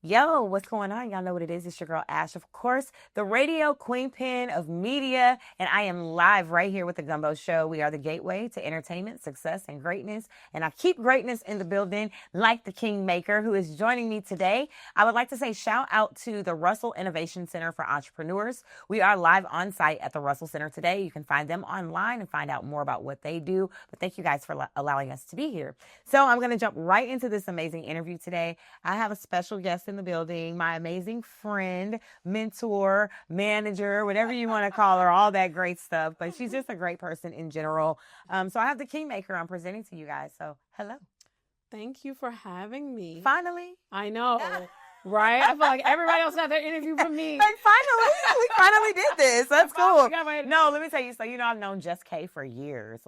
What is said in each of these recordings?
Yo, what's going on? Y'all know what it is. It's your girl, Ash, of course, the radio queen pin of media. And I am live right here with the Gumbo Show. We are the gateway to entertainment, success, and greatness. And I keep greatness in the building like the Kingmaker who is joining me today. I would like to say shout out to the Russell Innovation Center for Entrepreneurs. We are live on site at the Russell Center today. You can find them online and find out more about what they do. But thank you guys for allowing us to be here. So I'm going to jump right into this amazing interview today. I have a special guest in the building, my amazing friend, mentor, manager, whatever you want to call her, all that great stuff. But she's just a great person in general. So I have the Kingmaker I'm presenting to you guys. So hello. Thank you for having me. Finally. I know, right? I feel like everybody else had their interview from me. Like we finally did this. That's cool. No, let me tell you. So, I've known Jess K for years,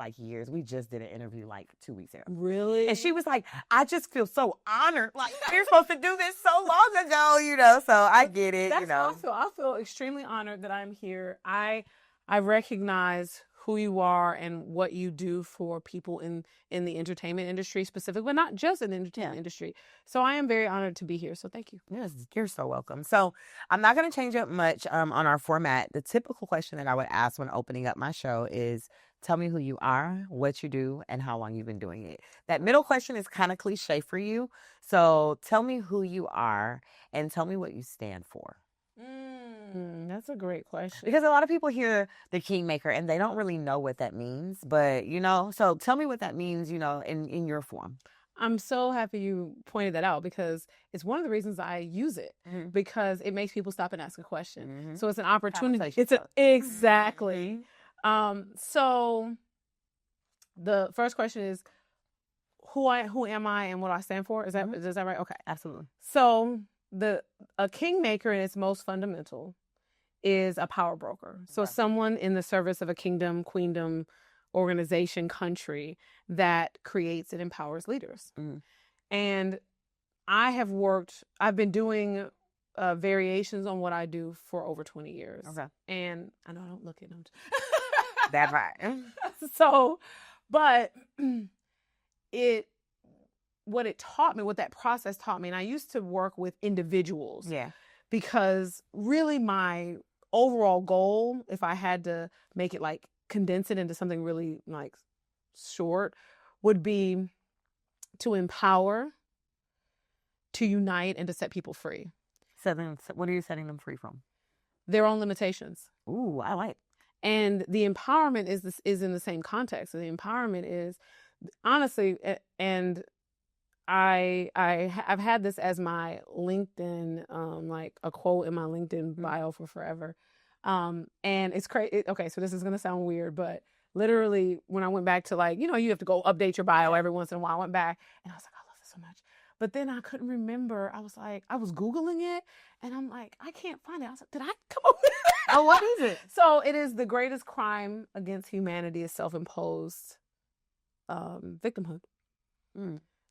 We just did an interview like 2 weeks ago. Really? And she was like, I just feel so honored. Like, you're supposed to do this so long ago, so I get it, That's how I feel. I feel extremely honored that I'm here. I recognize who you are and what you do for people in the entertainment industry specifically, but not just in the entertainment industry. So I am very honored to be here. So thank you. Yes, you're so welcome. So I'm not going to change up much on our format. The typical question that I would ask when opening up my show is, tell me who you are, what you do, and how long you've been doing it. That middle question is kind of cliche for you. So tell me who you are and tell me what you stand for. That's a great question. Because a lot of people hear the Kingmaker and they don't really know what that means. But, so tell me what that means, in your form. I'm so happy you pointed that out because it's one of the reasons I use it because it makes people stop and ask a question. So it's an opportunity. Exactly. So the first question is who am I and what I stand for? Is that right? Okay. Absolutely. So a Kingmaker in its most fundamental is a power broker. So someone in the service of a kingdom, queendom, organization, country that creates and empowers leaders. And I've been doing variations on what I do for over 20 years. Okay. And I know I don't look at them. That's right. So, but what it taught me, what that process taught me, and I used to work with individuals. Yeah. Because really my overall goal, if I had to make it condense it into something really short, would be to empower, to unite, and to set people free. What are you setting them free from? Their own limitations. Ooh, I like. And the empowerment is in the same context. So the empowerment is honestly, and I've had this as my LinkedIn, a quote in my LinkedIn bio for forever. And it's crazy. Okay, so this is going to sound weird, but literally when I went back to you have to go update your bio every once in a while. I went back and I was like, I love this so much. But then I couldn't remember. I was Googling it and I'm like, I can't find it. I was like, did I come up with it? Oh, what is it? So it is the greatest crime against humanity is self-imposed victimhood.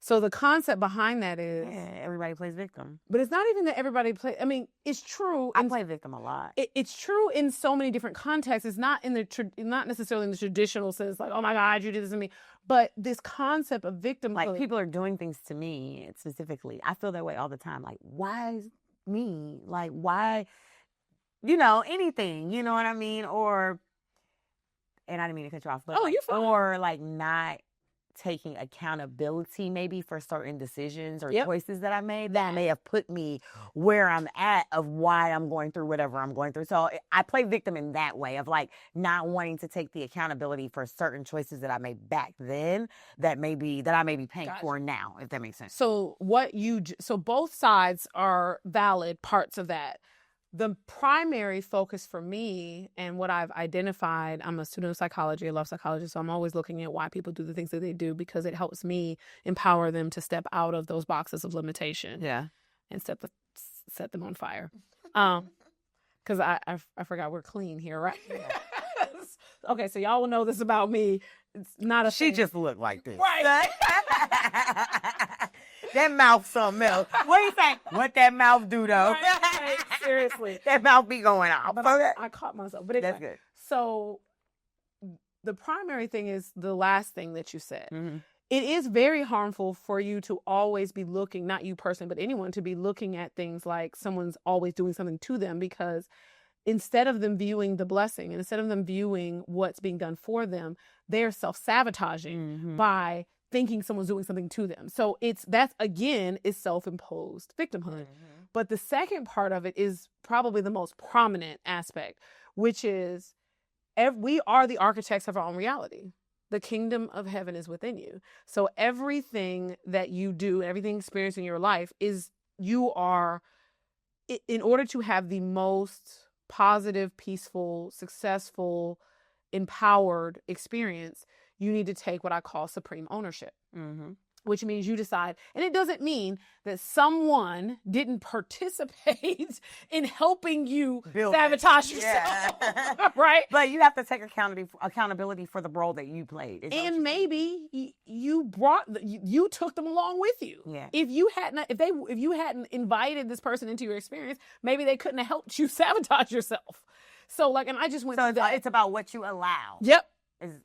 So the concept behind that is... Yeah, everybody plays victim. But it's not even that everybody plays... I mean, it's true... I play victim a lot. It's true in so many different contexts. It's not not necessarily in the traditional sense, oh my God, you did this to me. But this concept of victim... people are doing things to me specifically. I feel that way all the time. Why me? Why... anything. You know what I mean? Or... And I didn't mean to cut you off. But you're fine. Or not... taking accountability maybe for certain decisions or choices that I made that may have put me where I'm at of why I'm going through whatever I'm going through. So I play victim in that way of not wanting to take the accountability for certain choices that I made back then that I may be paying for now, if that makes sense. So so both sides are valid parts of that. The primary focus for me and what I've identified, I'm a student of psychology. I love psychology. So I'm always looking at why people do the things that they do because it helps me empower them to step out of those boxes of limitation. Yeah. And set them on fire. Because I forgot we're clean here, right? Yeah. Okay, so y'all will know this about me. It's not a She just looked like this. Right. That mouth something else. What do you think? What that mouth do, though? Right. Seriously. That mouth be going off. But I caught myself. But that's good. So the primary thing is the last thing that you said it is very harmful for you to always be looking, not you personally, but anyone to be looking at things like someone's always doing something to them, because instead of them viewing the blessing and instead of them viewing what's being done for them, they're self-sabotaging by thinking someone's doing something to them. So that's again is self-imposed victimhood. But the second part of it is probably the most prominent aspect, which is we are the architects of our own reality. The kingdom of heaven is within you. So everything that you do, everything experienced in your life is you are, in order to have the most positive, peaceful, successful, empowered experience, you need to take what I call supreme ownership, which means you decide. And it doesn't mean that someone didn't participate in helping you sabotage yourself, right? But you have to take accountability for the role that you played. And maybe you took them along with you. Yeah. If you hadn't invited this person into your experience, maybe they couldn't have helped you sabotage yourself. So and I just went. So it's about what you allow. Yep.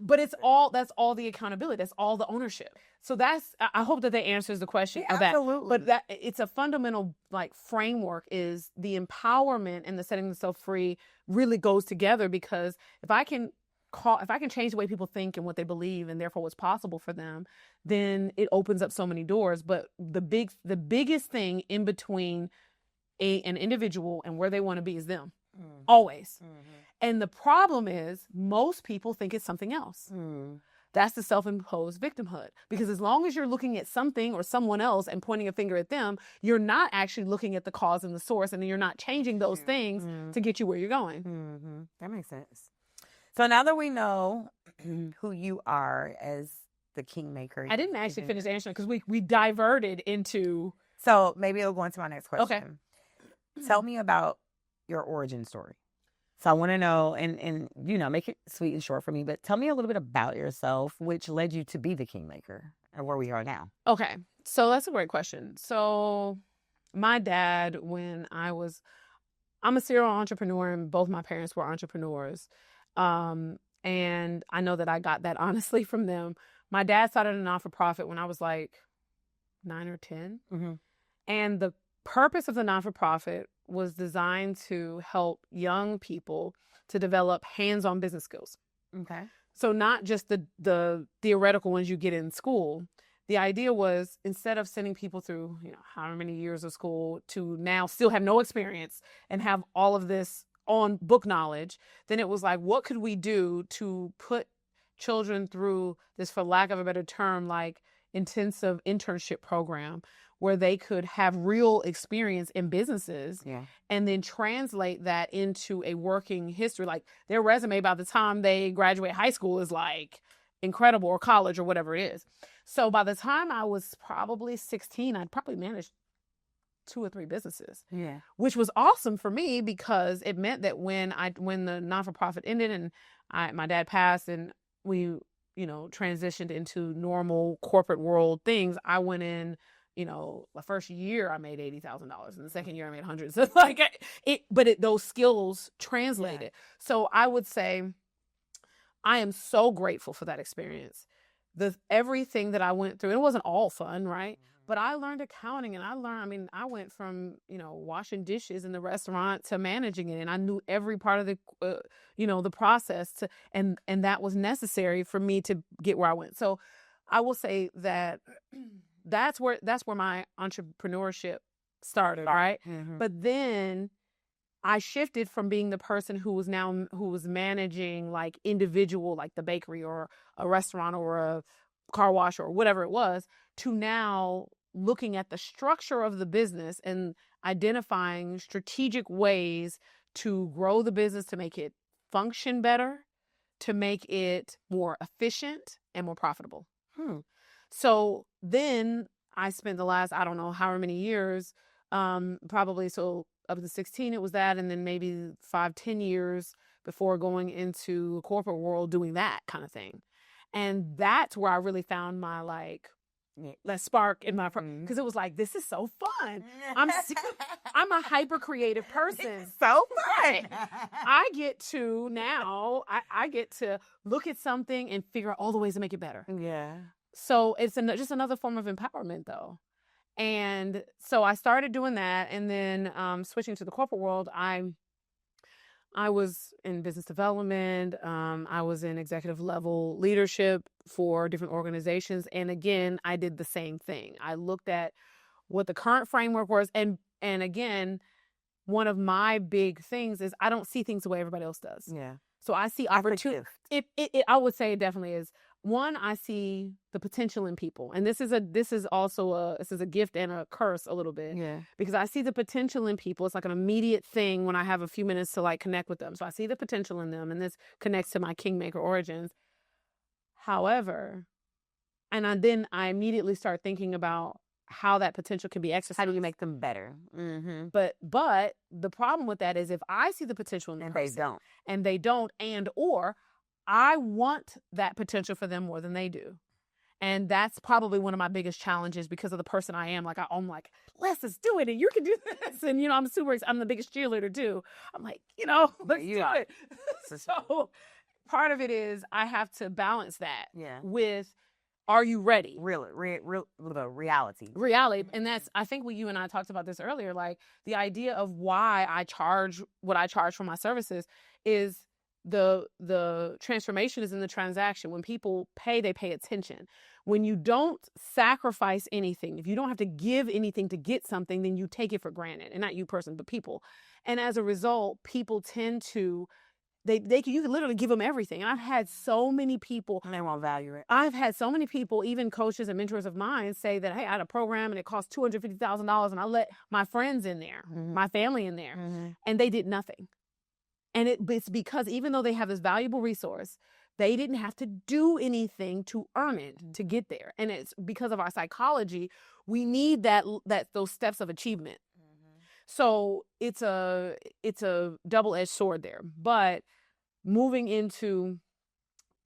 But that's all the accountability. That's all the ownership. So I hope that answers the question of that. Absolutely. But it's a fundamental framework is the empowerment and the setting themselves free really goes together, because if I can change the way people think and what they believe and therefore what's possible for them, then it opens up so many doors. But the biggest thing in between an individual and where they want to be is them. Always. And the problem is most people think it's something else. That's the self-imposed victimhood. Because as long as you're looking at something or someone else and pointing a finger at them, you're not actually looking at the cause and the source, and then you're not changing those things to get you where you're going. That makes sense. So now that we know who you are as the kingmaker. I didn't actually finish answering because we diverted into... So maybe it'll go into my next question. Okay. Tell me about your origin story. So I want to know, and make it sweet and short for me, but tell me a little bit about yourself, which led you to be the kingmaker and where we are now. Okay. So that's a great question. So my dad, I'm a serial entrepreneur and both my parents were entrepreneurs. And I know that I got that honestly from them. My dad started a non-for-profit when I was 9 or 10. And the purpose of the non-for-profit was designed to help young people to develop hands-on business skills. Okay. So not just the theoretical ones you get in school. The idea was, instead of sending people through, however many years of school to now still have no experience and have all of this on book knowledge, then it was what could we do to put children through this, for lack of a better term, intensive internship program where they could have real experience in businesses and then translate that into a working history. Their resume by the time they graduate high school is incredible, or college or whatever it is. So by the time I was probably 16, I'd probably managed 2 or 3 businesses, which was awesome for me, because it meant that when the non-for-profit ended and my dad passed and we, transitioned into normal corporate world things, I went in, the first year I made $80,000 and the second year I made hundreds. So those skills translated. So I would say I am so grateful for that experience. Everything that I went through, it wasn't all fun, right? But I learned accounting, and I went from, washing dishes in the restaurant to managing it. And I knew every part of the process and that was necessary for me to get where I went. So I will say that that's where my entrepreneurship started, right? But then I shifted from being the person who was managing individual, the bakery or a restaurant or a car wash or whatever it was, to now looking at the structure of the business and identifying strategic ways to grow the business, to make it function better, to make it more efficient and more profitable. So then I spent the last, I don't know, however many years, probably up to 16, it was that. And then maybe 5-10 years before going into the corporate world doing that kind of thing. And that's where I really found my that spark in my, because it was this is so fun. I'm a hyper creative person. It's so fun. I get to now, I get to look at something and figure out all the ways to make it better. Yeah. So it's just another form of empowerment, though. And so I started doing that, and then switching to the corporate world, I was in business development. I was in executive level leadership for different organizations, and again, I did the same thing. I looked at what the current framework was, and again, one of my big things is I don't see things the way everybody else does. Yeah. So I see That's a opportunity. gift. I would say it definitely is. One, I see the potential in people, and this is a gift and a curse a little bit. Yeah. Because I see the potential in people. It's like an immediate thing when I have a few minutes to like connect with them. So I see the potential in them, and this connects to my kingmaker origins. However, then I immediately start thinking about how that potential can be exercised. How do you make them better? Mm-hmm. But the problem with that is if I see the potential in the person, and they don't, or I want that potential for them more than they do. And that's probably one of my biggest challenges because of the person I am. Like, I'm like, let's do it, and you can do this. And, I'm I'm the biggest cheerleader too. I'm like, let's do it. So part of it is I have to balance that with, are you ready? Real reality. And that's, I think you and I talked about this earlier, like the idea of why I charge what I charge for my services is the transformation is in the transaction. When people pay, they pay attention. When you don't sacrifice anything, if you don't have to give anything to get something, then you take it for granted. And not you person, but people. And as a result, people tend to, you can literally give them everything. And I've had so many people. And they won't value it. I've had so many people, even coaches and mentors of mine, say that, hey, I had a program and it cost $250,000 and I let my friends in there, my family in there, and they did nothing. And it's because even though they have this valuable resource, they didn't have to do anything to earn it, to get there. And it's because of our psychology, we need those steps of achievement. So it's a double-edged sword there. But moving into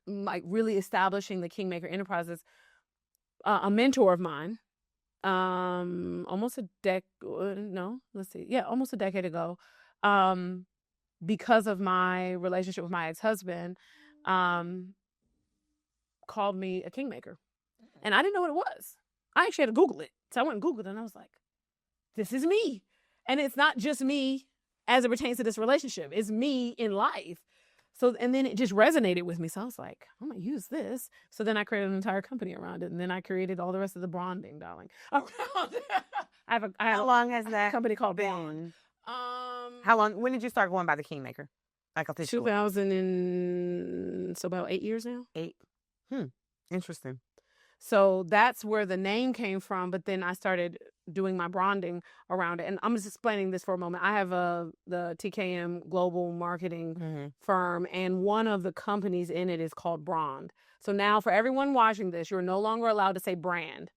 like really establishing the Kingmaker Enterprises, a mentor of mine, almost a decade ago, because of my relationship with my ex-husband, called me a kingmaker. And I didn't know what it was. I actually had to Google it. So I went and Googled it, and I was like, this is me. And it's not just me as it pertains to this relationship. It's me in life. So, and then it just resonated with me. So I was like, I'm going to use this. So then I created an entire company around it. And then I created all the rest of the branding, darling. How long has that company called been? How long? When did you start going by the Kingmaker? Like officially? 2000 so about 8 years now. 8. Interesting. So that's where the name came from. But then I started doing my branding around it. And I'm just explaining this for a moment. I have the TKM global marketing firm, and one of the companies in it is called Brand. So now for everyone watching this, you're no longer allowed to say brand.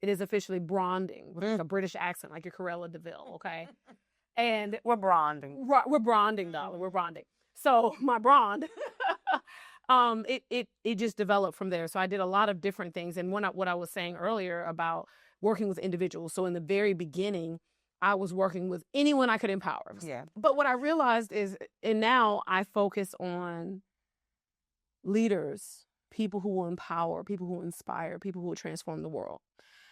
It is officially branding with like a British accent, like your Corella DeVille, okay? And we're branding. We're branding, darling. We're branding. So my brand, it just developed from there. So I did a lot of different things. And what I was saying earlier about working with individuals. So in the very beginning, I was working with anyone I could empower. Yeah. But what I realized is, and now I focus on leaders, people who will empower, people who will inspire, people who will transform the world.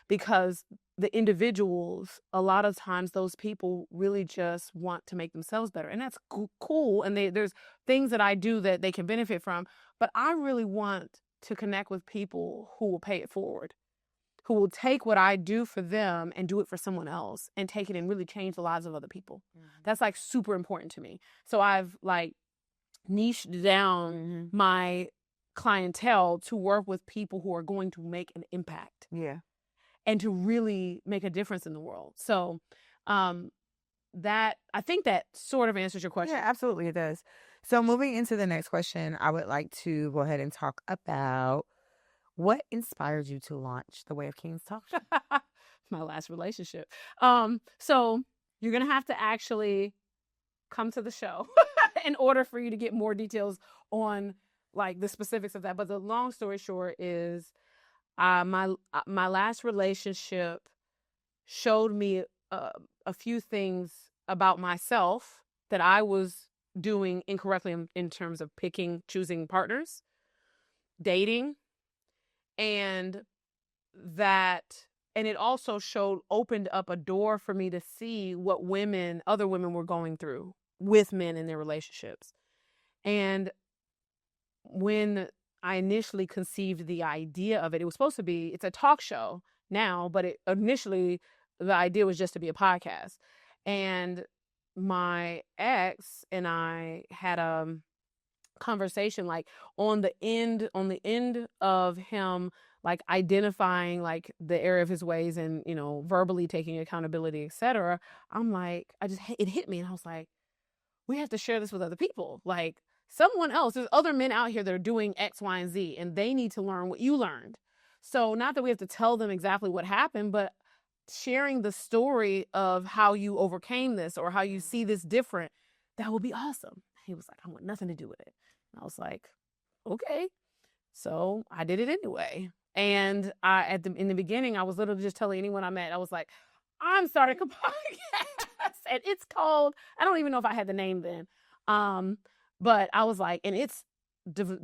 Because the individuals, a lot of times those people really just want to make themselves better. And that's cool. And there's things that I do that they can benefit from. But I really want to connect with people who will pay it forward, who will take what I do for them and do it for someone else and take it and really change the lives of other people. That's like super important to me. So I've like niched down my clientele to work with people who are going to make an impact. Yeah. And to really make a difference in the world. So that, I think that sort of answers your question. Yeah, absolutely it does. So moving into the next question, I would like to go ahead and talk about what inspired you to launch the Way of Kingz talk show? My last relationship. So you're going to have to actually come to the show in order for you to get more details on like the specifics of that. But the long story short is my last relationship showed me a few things about myself that I was doing incorrectly in terms of choosing partners, dating, And and it also opened up a door for me to see what other women were going through with men in their relationships. And when I initially conceived the idea of it, it was supposed to be, it's a talk show now, but initially the idea was just to be a podcast. And my ex and I had a conversation, like on the end of him, like identifying like the area of his ways and, verbally taking accountability, etc. I'm like, it hit me, and I was like, we have to share this with other people. Like, someone else, there's other men out here that are doing X, Y, and Z, and they need to learn what you learned. So not that we have to tell them exactly what happened, but sharing the story of how you overcame this or how you see this different, that would be awesome. He was like, I want nothing to do with it. And I was like, okay. So I did it anyway. And in the beginning, I was literally just telling anyone I met, I was like, I'm starting a podcast. And it's called, I don't even know if I had the name then. But I was like, and it's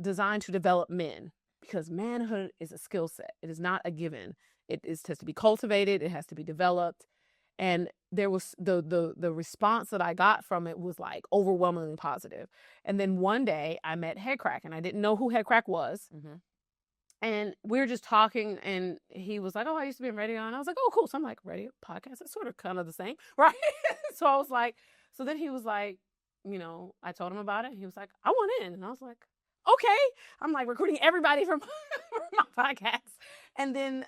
designed to develop men, because manhood is a skill set. It is not a given. It has to be cultivated. It has to be developed. And there was the response that I got from it was like overwhelmingly positive. And then one day I met Headcrack, and I didn't know who Headcrack was. Mm-hmm. And we were just talking, and he was like, oh, I used to be in radio. And I was like, oh, cool. So I'm like, radio, podcast, it's sort of kind of the same, right? So I was like, so then he was like, I told him about it. He was like, I want in. And I was like, okay. I'm like recruiting everybody for my podcast. And then,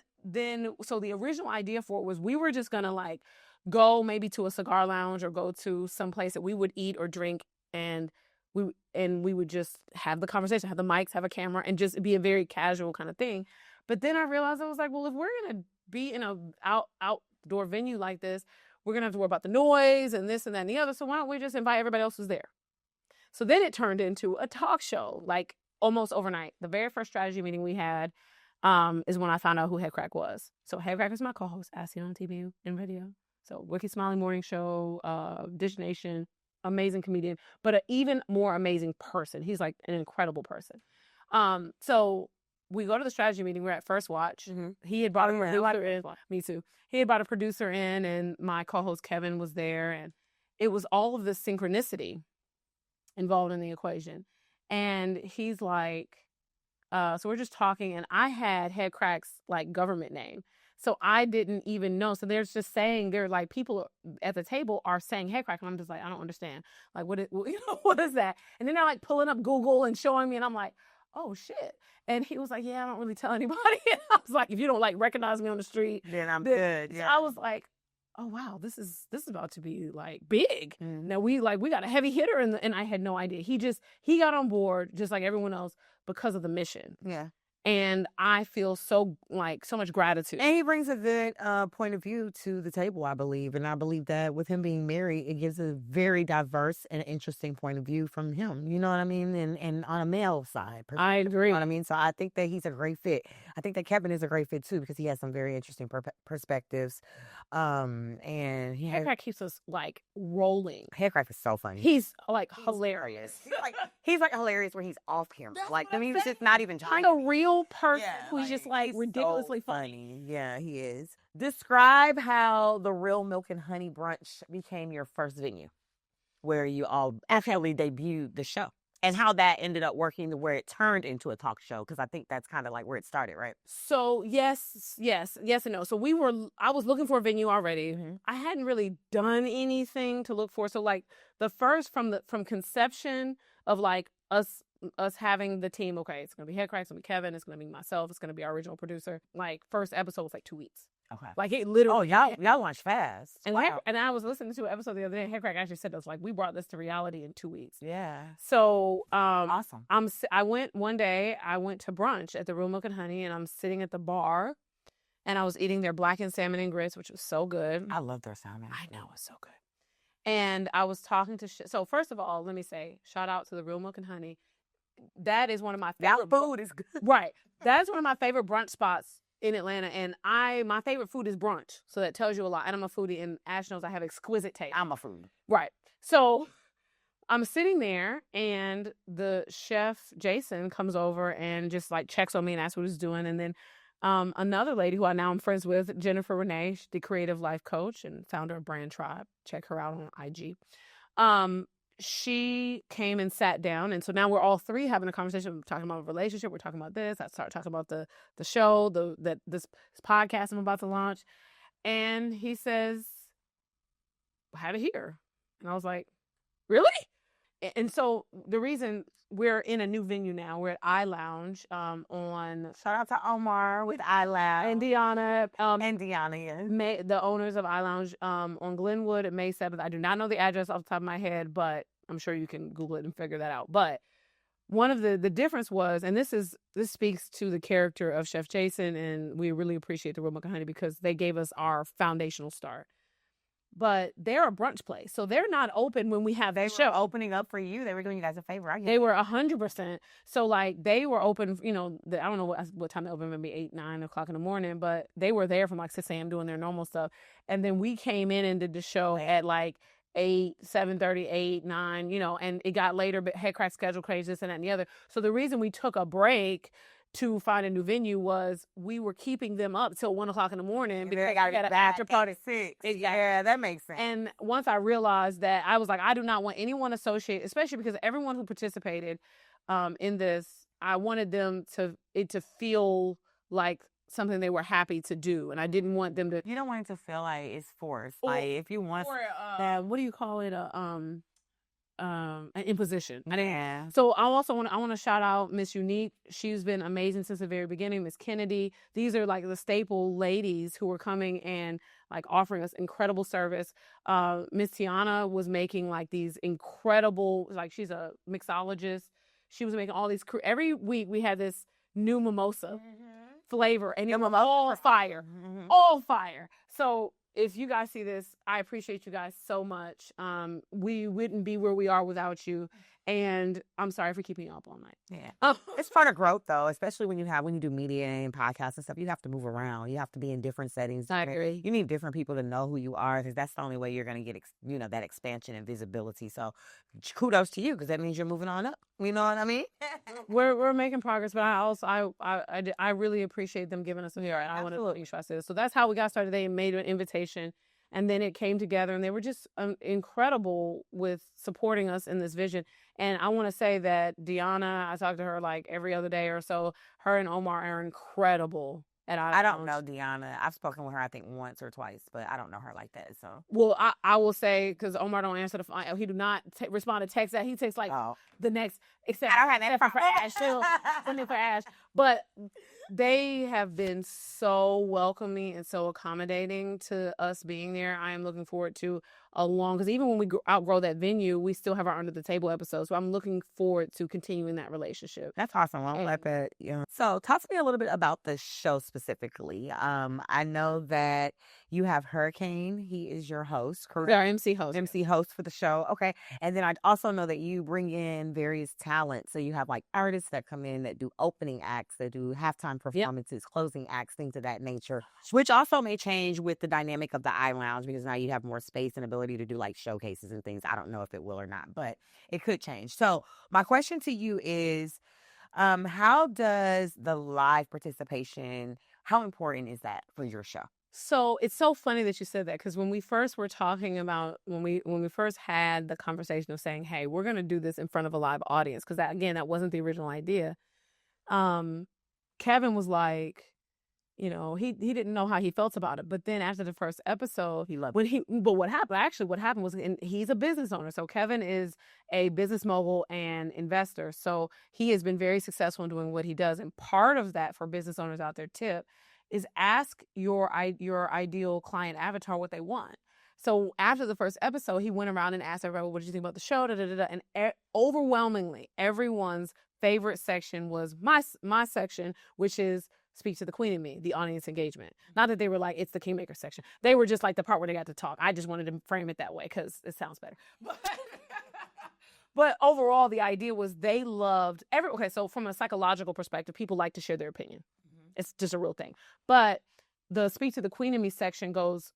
so the original idea for it was we were just going to like go maybe to a cigar lounge or go to some place that we would eat or drink, and we would just have the conversation, have the mics, have a camera, and just be a very casual kind of thing. But then I realized, I was like, well, if we're going to be in a outdoor venue like this, we're going to have to worry about the noise and this and that and the other. So why don't we just invite everybody else who's there? So then it turned into a talk show, like almost overnight. The very first strategy meeting we had is when I found out who Headcrack was. So Headcrack is my co-host, Ashley on TV and radio. So Wicked Smiling Morning Show, Dish Nation, amazing comedian, but an even more amazing person. He's like an incredible person. So we go to the strategy meeting. We're at First Watch. Mm-hmm. He had brought a producer in. Me too. He had brought a producer in, and my co-host Kevin was there, and it was all of this synchronicity involved in the equation. And he's like, so we're just talking, and I had Headcrack's like government name. So I didn't even know. So they're just saying, they're like, people at the table are saying Headcrack. And I'm just like, I don't understand. Like, what is that? And then they're like pulling up Google and showing me. And I'm like, oh shit. And he was like, yeah, I don't really tell anybody. And I was like, if you don't like recognize me on the street, then I'm good. Yeah. So I was like, oh wow, this is about to be like big. Mm-hmm. Now we got a heavy hitter and I had no idea. He got on board just like everyone else because of the mission. Yeah. And I feel so much gratitude. And he brings a good point of view to the table, I believe. And I believe that with him being married, it gives a very diverse and interesting point of view from him. You know what I mean? And on a male side. I agree. You know what I mean? So I think that he's a great fit. I think that Kevin is a great fit too, because he has some very interesting perspectives. And Headcrack keeps us like rolling. Headcrack is so funny. He's like hilarious. He's like hilarious when he's off camera. Like, I mean, he's just not even trying. Like a real person who's just like ridiculously so funny. Yeah, he is. Describe how the R.E.A.L Milk and Honey brunch became your first venue, where you all actually debuted the show, and how that ended up working to where it turned into a talk show. Because I think that's kind of like where it started, right? So yes and no. So I was looking for a venue already. Mm-hmm. I hadn't really done anything to look for. So like the first from conception of like us having the team, okay, it's going to be Headcrack, it's going to be Kevin, it's going to be myself, it's going to be our original producer. Like, first episode was like 2 weeks. Okay. Like, it literally... Oh, y'all launched fast. And, wow. And I was listening to an episode the other day, and Headcrack actually said to us, like, we brought this to reality in 2 weeks. Yeah. So, awesome. I went to brunch at the R.E.A.L Milk and Honey, and I'm sitting at the bar, and I was eating their blackened salmon and grits, which was so good. I love their salmon. I know, it's so good. And I was talking to... So, first of all, let me say, shout out to the R.E.A.L Milk and Honey. That is one of my favorite... That food is good. Right. That's one of my favorite brunch spots in Atlanta. And my favorite food is brunch. So that tells you a lot. And I'm a foodie, and Ash knows I have exquisite taste. I'm a foodie. Right. So I'm sitting there, and the chef, Jason, comes over and just like checks on me and asks what he's doing. And then another lady who I now am friends with, Jennifer Renee, the creative life coach and founder of Brand Tribe. Check her out on IG. She came and sat down. And so now we're all three having a conversation. We're talking about a relationship. We're talking about this. I started talking about the show, this podcast I'm about to launch. And he says, have it here. And I was like, really? And so the reason we're in a new venue now, we're at R.E.A.L Lounge on Shout out to Omar with R.E.A.L and Deanna. And Deanna, yes. The owners of R.E.A.L Lounge on Glenwood at May 7th. I do not know the address off the top of my head, but I'm sure you can Google it and figure that out. But one of the difference was, and this speaks to the character of Chef Jason, and we really appreciate the R.E.A.L Milk and Honey because they gave us our foundational start. But they're a brunch place, so they're not open when we have the show. Were opening up for you. They were doing you guys a favor. They were 100%. So like they were open. I don't know what time they opened. Maybe 8, 9 o'clock in the morning. But they were there from like 6 a.m. doing their normal stuff. And then we came in and did the show at like 8, 7:30, 8, 9. And it got later. But head crack schedule crazy, this and that and the other. So the reason we took a break to find a new venue was we were keeping them up till 1 o'clock in the morning because they got an after party 6. Yeah, that makes sense. And once I realized that, I was like, I do not want anyone associated, especially because everyone who participated in this, I wanted them to feel like something they were happy to do, and I didn't want them to. You don't want it to feel like it's forced. Like if you want, what do you call it? An imposition. Yeah. So I want to shout out Miss Unique. She's been amazing since the very beginning. Miss Kennedy. These are like the staple ladies who were coming and like offering us incredible service. Miss Tiana was making like these incredible, like she's a mixologist. She was making all these. Every week we had this new mimosa flavor, and it was all fire, all fire. So if you guys see this, I appreciate you guys so much. We wouldn't be where we are without you. And I'm sorry for keeping you up all night. Yeah. It's part of growth, though, especially when you do media and podcasts and stuff. You have to move around. You have to be in different settings. I agree. You need different people to know who you are, because that's the only way you're going to get, that expansion and visibility. So kudos to you, because that means you're moving on up. You know what I mean? We're making progress, but I really appreciate them giving us some here. I want to make sure I say this. So that's how we got started. They made an invitation. And then it came together, and they were just incredible with supporting us in this vision. And I want to say that Deanna, I talk to her like every other day or so. Her and Omar are incredible at R.E.A.L. I don't know Deanna. I've spoken with her, I think, once or twice, but I don't know her like that. So, well, I will say, because Omar don't answer the phone. He do not respond to text that. He takes like the next, except I don't have that for Ash too. Something for Ash, but they have been so welcoming and so accommodating to us being there. I am looking forward to because even when we outgrow that venue, we still have our under the table episodes. So I'm looking forward to continuing that relationship. That's awesome. I won't let that. Yeah. So talk to me a little bit about the show specifically. I know that you have Hurricane. He is your host, correct? Our MC host. MC host for the show. Okay. And then I also know that you bring in various talents. So you have like artists that come in that do opening acts, that do halftime performances, closing acts, things of that nature, which also may change with the dynamic of the R.E.A.L Lounge, because now you have more space and ability to do like showcases and things. I don't know if it will or not, but it could change. So my question to you is, how does the live participation, how important is that for your show? So it's so funny that you said that, because when we first were talking about, when we first had the conversation of saying, hey, we're going to do this in front of a live audience, because that wasn't the original idea. Kevin was like, he didn't know how he felt about it. But then after the first episode, he loved it. But what happened was, and he's a business owner. So Kevin is a business mogul and investor. So he has been very successful in doing what he does. And part of that, for business owners out there, tip is ask your ideal client avatar what they want. So after the first episode, he went around and asked everybody, what did you think about the show? And overwhelmingly, everyone's favorite section was my section, which is Speak to the Queen in Me, the audience engagement. Not that they were like, it's the Kingmaker section. They were just like the part where they got to talk. I just wanted to frame it that way because it sounds better. But overall, the idea was they loved okay, so from a psychological perspective, people like to share their opinion. Mm-hmm. It's just a real thing. But the Speak to the Queen in Me segment goes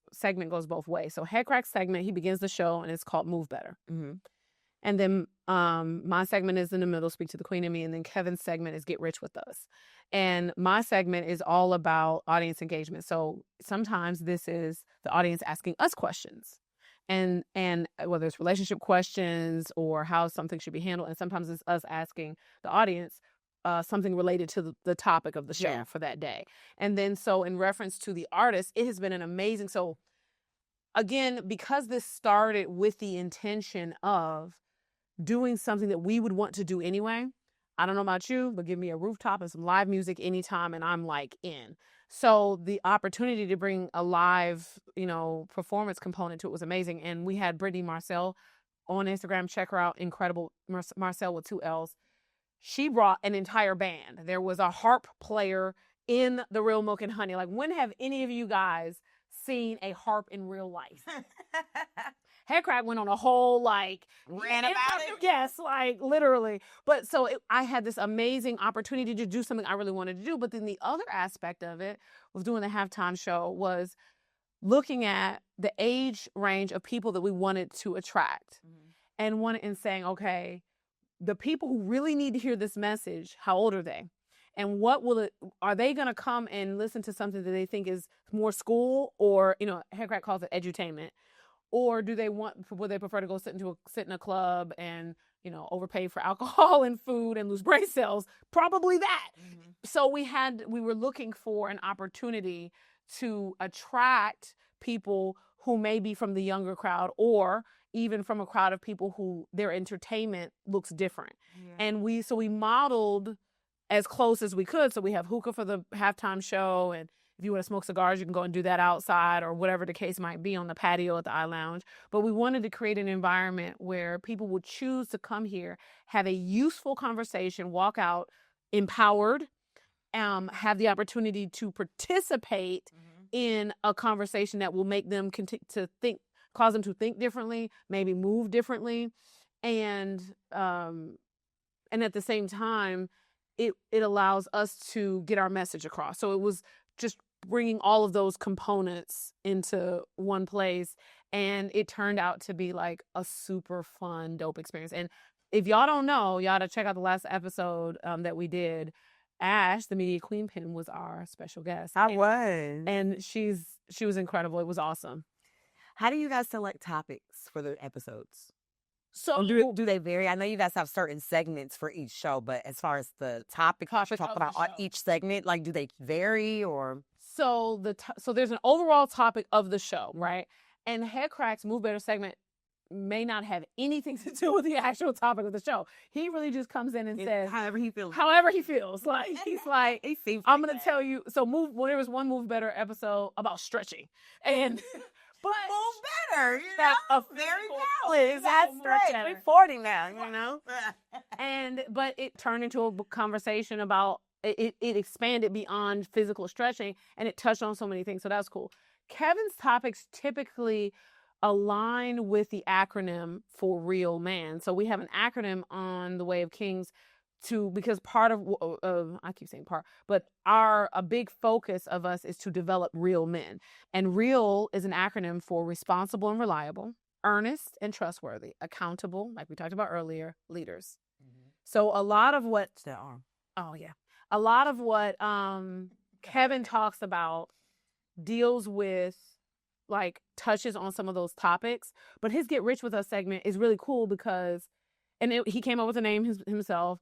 both ways. So head crack segment, he begins the show, and it's called Move Better. Mm-hmm. And then my segment is in the middle, Speak to the Queen in Me. And then Kevin's segment is Get Rich With Us. And my segment is all about audience engagement. So sometimes this is the audience asking us questions. And whether it's relationship questions or how something should be handled. And sometimes it's us asking the audience something related to the topic of the show for that day. And then so in reference to the artist, it has been an amazing. So again, because this started with the intention of doing something that we would want to do anyway. I don't know about you, but give me a rooftop and some live music anytime and I'm like in. So the opportunity to bring a live, performance component to it was amazing. And we had Brittany Marcel on Instagram. Check her out. Incredible. Marcel with 2 L's. She brought an entire band. There was a harp player in the Real Milk and Honey. Like, when have any of you guys seen a harp in real life? Headcrack went on a whole ran about it. Yes, literally. But so I had this amazing opportunity to do something I really wanted to do. But then the other aspect of it was doing the halftime show was looking at the age range of people that we wanted to attract, and saying, okay, the people who really need to hear this message, how old are they? And are they going to come and listen to something that they think is more school or, Headcrack calls it edutainment? Or would they prefer to go sit in a club and, overpay for alcohol and food and lose brain cells? Probably that. Mm-hmm. So we were looking for an opportunity to attract people who may be from the younger crowd or even from a crowd of people who their entertainment looks different. Yeah. And we modeled as close as we could. So we have hookah for the halftime show, and if you want to smoke cigars, you can go and do that outside or whatever the case might be on the patio at the iLounge. But we wanted to create an environment where people would choose to come here, have a useful conversation, walk out empowered, have the opportunity to participate in a conversation that will make them cause them to think differently, maybe move differently. And at the same time, it allows us to get our message across. So it was just bringing all of those components into one place, and it turned out to be like a super fun, dope experience. And if y'all don't know, y'all to check out the last episode that we did. Ash, the media queen pin, was our special guest. And she was incredible. It was awesome. How do you guys select topics for the episodes? So do they vary? I know you guys have certain segments for each show, but as far as the topic talk about on each segment, do they vary or? So so there's an overall topic of the show, right? And Headcrack's Move Better segment may not have anything to do with the actual topic of the show. He really just comes in and says however he feels. He's like, I'm going to tell you. So there was one Move Better episode about stretching, and but Move Better, very valid. That's right. We're 40 now, but it turned into a conversation about it expanded beyond physical stretching, and it touched on so many things. So that was cool. Kevin's topics typically align with the acronym for R.E.A.L Men. So we have an acronym on the Way of Kingz because part of I keep saying part, but a big focus of us is to develop R.E.A.L men. And R.E.A.L is an acronym for responsible and reliable, earnest and trustworthy, accountable, like we talked about earlier, leaders. Mm-hmm. So a lot of what Kevin talks about deals with touches on some of those topics, but his Get Rich With Us segment is really cool because he came up with the name himself,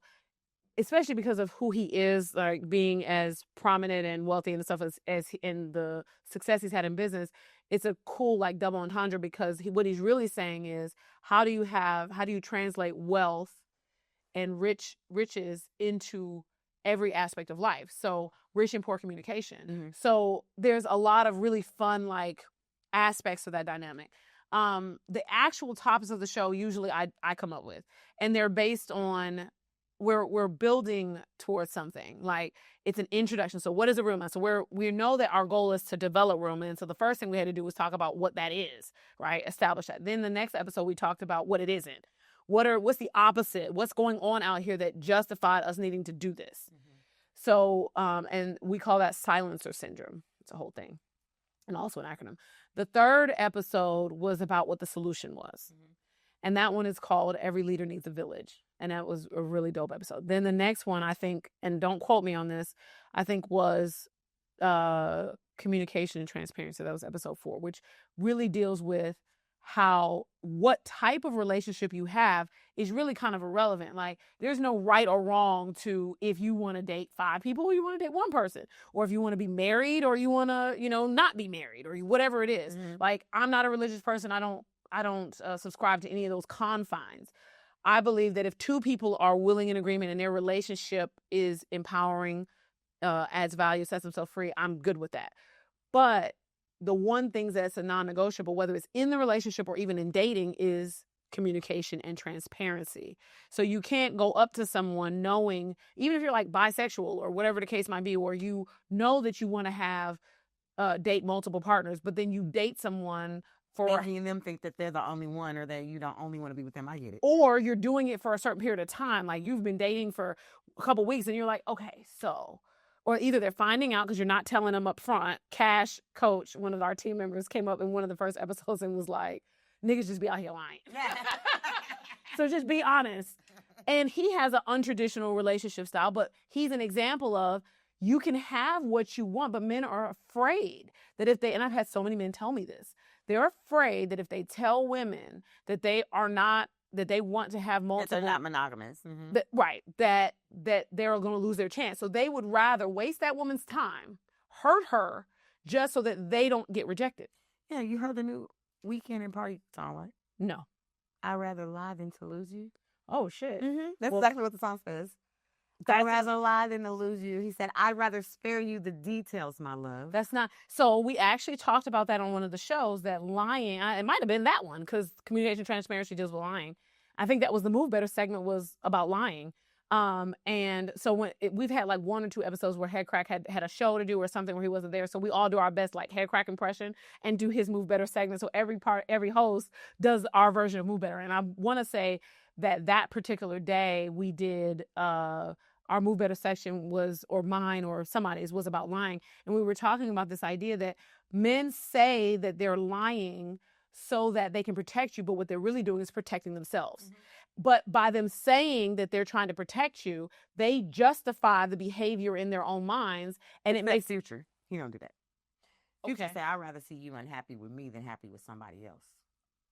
especially because of who he is, being as prominent and wealthy and stuff as in the success he's had in business. It's a cool double entendre because what he's really saying is how do you translate wealth and riches into every aspect of life. So rich and poor communication. Mm-hmm. So there's a lot of really fun aspects of that dynamic. The actual topics of the show usually I come up with, and they're based on we're building towards something. It's an introduction. So what is a R.E.A.L man? So we know that our goal is to develop R.E.A.L men. So the first thing we had to do was talk about what that is, right? Establish that. Then the next episode we talked about what it isn't. What's the opposite? What's going on out here that justified us needing to do this? Mm-hmm. So and we call that silencer syndrome. It's a whole thing, and also an acronym. The third episode was about what the solution was. Mm-hmm. And that one is called Every Leader Needs a Village. And that was a really dope episode. Then the next one, I think, and don't quote me on this, I think was Communication and Transparency. That was episode 4, which really deals with what type of relationship you have is really kind of irrelevant. Like, there's no right or wrong to if you want to date 5 people or you want to date 1 person, or if you want to be married or you want to, not be married, or whatever it is. Mm-hmm. Like, I'm not a religious person. I don't subscribe to any of those confines. I believe that if 2 people are willing in agreement and their relationship is empowering, adds value, sets themselves free, I'm good with that. But the one thing that's a non-negotiable, whether it's in the relationship or even in dating, is communication and transparency. So you can't go up to someone knowing, even if you're like bisexual or whatever the case might be, or you know that you want to have date multiple partners, but then you date someone for making them think that they're the only one, or that you don't only want to be with them. I get it. Or you're doing it for a certain period of time. Like, you've been dating for a couple weeks and you're like, okay, so, or either they're finding out because you're not telling them up front. Cash Coach, one of our team members, came up in one of the first episodes and was like, niggas just be out here lying. So just be honest. And he has an untraditional relationship style, but he's an example of, you can have what you want, but men are afraid that if they, and I've had so many men tell me this, they're afraid that if they tell women that they are not, that they want to have multiple, that they're not monogamous, that they're going to lose their chance. So they would rather waste that woman's time, hurt her, just so that they don't get rejected. Yeah, you heard the new Weekend and Party song, right? No. I'd rather lie than to lose you. Oh, shit. Mm-hmm. That's exactly what the song says. I'd rather lie than to lose you. He said, I'd rather spare you the details, my love. That's not. So we actually talked about that on one of the shows, that lying, it might have been that one, because communication transparency deals with lying. I think that was the Move Better segment, was about lying. And so we've had like 1 or 2 episodes where Head Crack had a show to do or something where he wasn't there. So we all do our best like Head Crack impression and do his Move Better segment. So every host does our version of Move Better. And I want to say that particular day we did, our Move Better section was, or mine or somebody's, was about lying. And we were talking about this idea that men say that they're lying so that they can protect you, but what they're really doing is protecting themselves. Mm-hmm. But by them saying that they're trying to protect you, they justify the behavior in their own minds, and it makes Future. He don't do that. Future okay. say, I'd rather see you unhappy with me than happy with somebody else.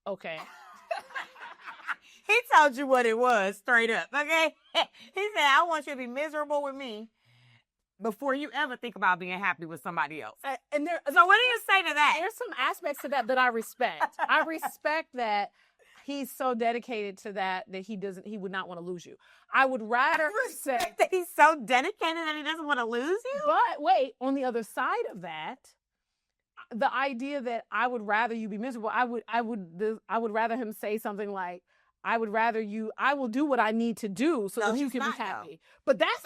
Okay. He told you what it was, straight up, okay? He said, I want you to be miserable with me before you ever think about being happy with somebody else. So what do you say to that? There's some aspects to that I respect. I respect that he's so dedicated to that he would not want to lose you. I would rather respect that he's so dedicated that he doesn't want to lose you. But wait, on the other side of that, the idea that I would rather you be miserable, I would rather him say something like, I will do what I need to do so that you can be happy. But that's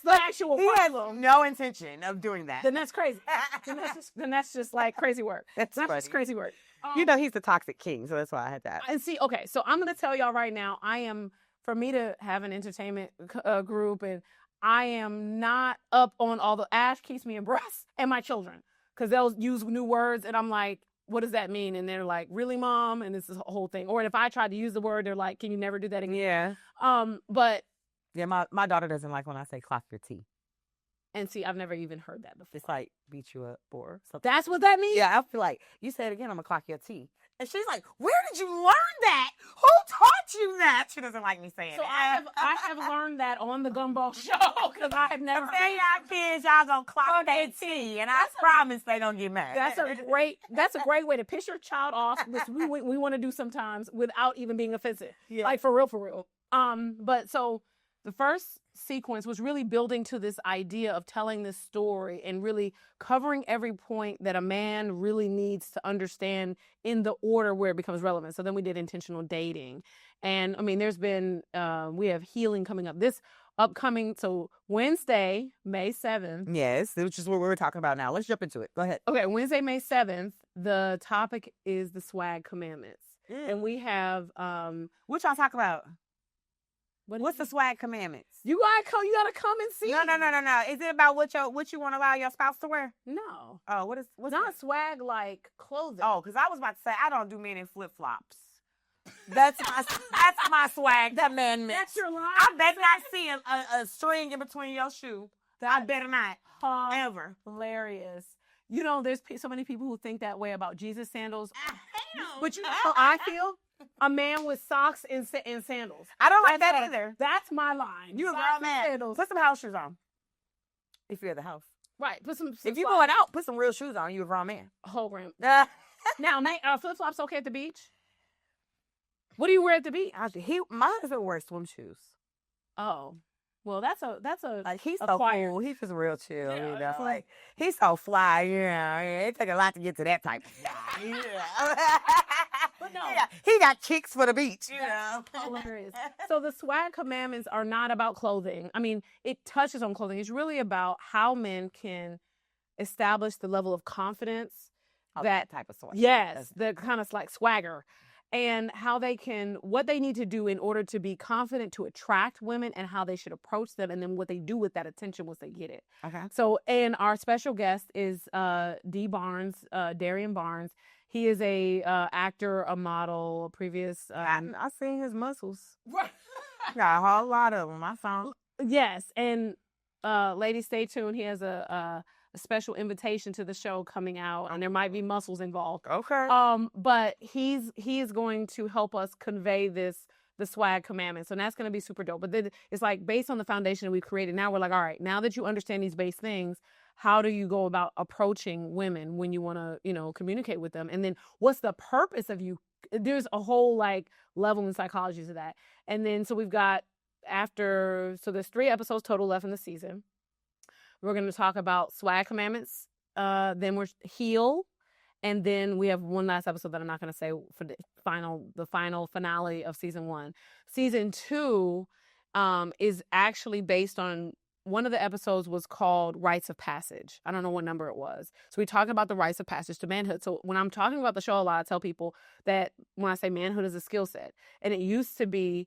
the actual He has problem. No intention of doing that. Then that's crazy. then that's just like crazy work. That's just crazy work. He's the toxic king, so that's why I had that. And see, okay, so I'm going to tell y'all right now, for me to have an entertainment group, and I am not up on all the, Ash keeps me abreast, and my children, because they'll use new words, and I'm like, what does that mean? And they're like, really, Mom? And it's this whole thing. Or if I try to use the word, they're like, can you never do that again? Yeah. But yeah, my daughter doesn't like when I say clock your tea. And see, I've never even heard that before. It's like beat you up or something. That's what that means? Yeah, I feel like, you say it again, I'm going to clock your tea. And she's like, where did you learn that? Who taught you that? She doesn't like me saying so it. I have learned that on the Gumbo show, because I have never. Tell y'all kids, y'all going to clock their tea. And I promise they don't get mad. That's a great way to piss your child off, which we want to do sometimes without even being offensive. Yeah. Like, for real. But so the first sequence was really building to this idea of telling this story and really covering every point that a man really needs to understand in the order where it becomes relevant. So then we did intentional dating. And I mean, there's been, we have healing coming up this upcoming. So Wednesday, May 7th. Yes, which is what we're talking about now. Let's jump into it. Go ahead. Okay, Wednesday, May 7th, the topic is the swag commandments. And we have, what y'all talk about? What's the swag commandments? You gotta come and see. No. Is it about what you want to allow your spouse to wear? No. Oh, what's not swag like clothing? Oh, because I was about to say I don't do men in flip flops. That's my swag commandment. That's your line. I better not see a string in between your shoe. I better not. Ever. Hilarious. You know, there's so many people who think that way about Jesus sandals. But you know Uh-uh. how I feel? A man with socks and sandals. I don't like that either. That's my line. You a Socks grown and man. sandals. Put some house shoes on. If you're at the house. Right. Put some If you're going out, put some real shoes on. You a grown man. whole rim. Uh, Now, flip-flops okay at the beach? What do you wear at the beach? my husband wears swim shoes. Oh. Well, that's a Like he's so acquired. cool. He's just real chill, Yeah, you know. that's Like he's so fly, you know. It take a lot to get to that type of guy, you know. But no. He got kicks for the beach, you know. Hilarious. So the swag commandments are not about clothing. I mean, it touches on clothing. It's really about how men can establish the level of confidence that type of swag. Yes, the kind of like swagger, and how they can, what they need to do in order to be confident to attract women, and how they should approach them, and then what they do with that attention once they get it. Okay. So, and our special guest is Darian Barnes. He is a actor, a model, a previous. I seen his muscles. Got a whole lot of them. I found. Yes, and ladies, stay tuned. He has a special invitation to the show coming out, and there might be muscles involved. Okay. But he is going to help us convey the swag commandment. So that's going to be super dope. But then it's like based on the foundation that we've created. Now we're like, all right, now that you understand these base things, how do you go about approaching women when you want to, you know, communicate with them? And then what's the purpose of you? There's a whole like level in psychology to that. And then so we've got there's 3 episodes total left in the season. We're going to talk about swag commandments. Then we're heal. And then we have one last episode that I'm not going to say for the final finale of season 1. Season 2 is actually based on, one of the episodes was called Rites of Passage. I don't know what number it was. So we talked about the rites of passage to manhood. So when I'm talking about the show a lot, I tell people that when I say manhood is a skill set, and it used to be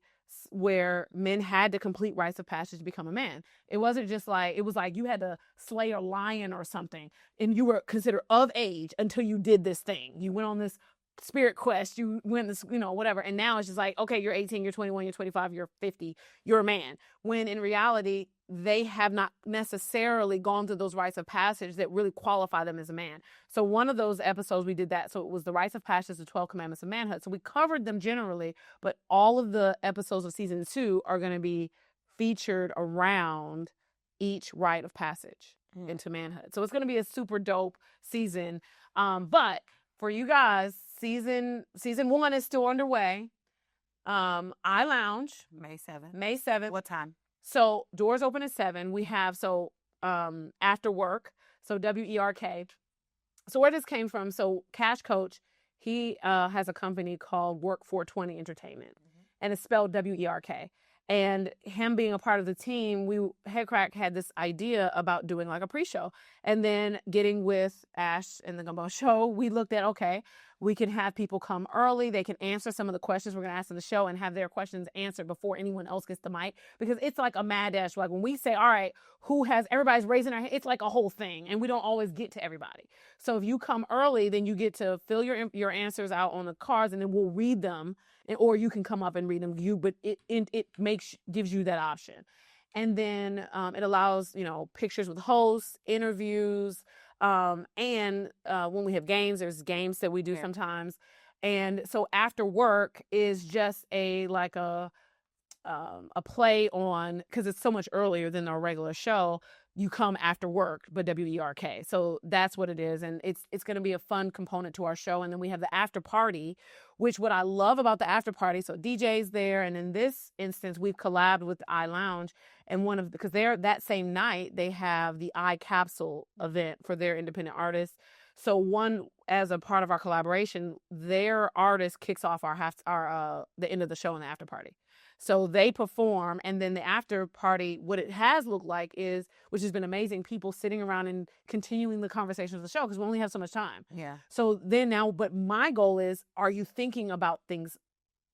where men had to complete rites of passage to become a man. It wasn't just like, it was like you had to slay a lion or something, and you were considered of age until you did this thing. You went on this spirit quest, you went this, you know, whatever. And now it's just like, okay, you're 18, you're 21, you're 25, you're 50, you're a man. When in reality, they have not necessarily gone through those rites of passage that really qualify them as a man. So one of those episodes we did that. So it was the rites of passage, the 12 commandments of manhood. So we covered them generally, but all of the episodes of season 2 are going to be featured around each rite of passage into manhood. So it's going to be a super dope season. But for you guys, season 1 is still underway. iLounge. May 7th. May 7th. What time? So doors open at 7. We have, after work, so WERK. So where this came from, so Cash Coach, he has a company called Work 420 Entertainment, and it's spelled WERK. And him being a part of the team, Headcrack had this idea about doing like a pre-show. And then getting with Ash and the Gumbo show, we looked at, okay, we can have people come early. They can answer some of the questions we're going to ask in the show and have their questions answered before anyone else gets the mic. Because it's like a mad dash. Like when we say, all right, everybody's raising their hand, it's like a whole thing. And we don't always get to everybody. So if you come early, then you get to fill your answers out on the cards, and then we'll read them. Or you can come up and read them. But it gives you that option. And then it allows, pictures with hosts, interviews, and when we have games, there's games that we do sometimes. And so after work is just a play on, because it's so much earlier than our regular show. You come after work, but WERK. So that's what it is. And it's going to be a fun component to our show. And then we have the after party, which what I love about the after party, so DJ's there. And in this instance, we've collabed with iLounge, and because that same night, they have the iCapsule event for their independent artists. So as a part of our collaboration, their artist kicks off the end of the show in the after party. So they perform, and then the after party, what it has looked like is, which has been amazing, people sitting around and continuing the conversation of the show, because we only have so much time. Yeah. So then now, but my goal is, are you thinking about things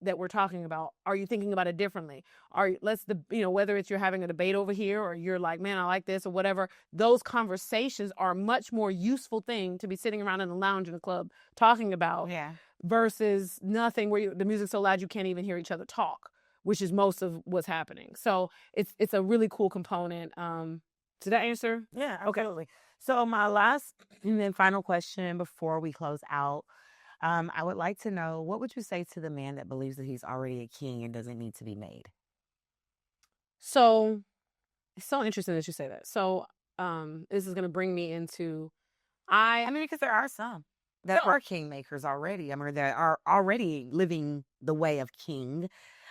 that we're talking about? Are you thinking about it differently? Whether it's you're having a debate over here, or you're like, man, I like this, or whatever, those conversations are a much more useful thing to be sitting around in the lounge in the club talking about versus nothing where the music's so loud you can't even hear each other talk, which is most of what's happening. So it's a really cool component. Did that answer? Yeah, absolutely. So my last and then final question before we close out, I would like to know, what would you say to the man that believes that he's already a king and doesn't need to be made? So it's so interesting that you say that. So this is going to bring me into I mean, because there are some that are kingmakers already. I mean, that are already living the way of king.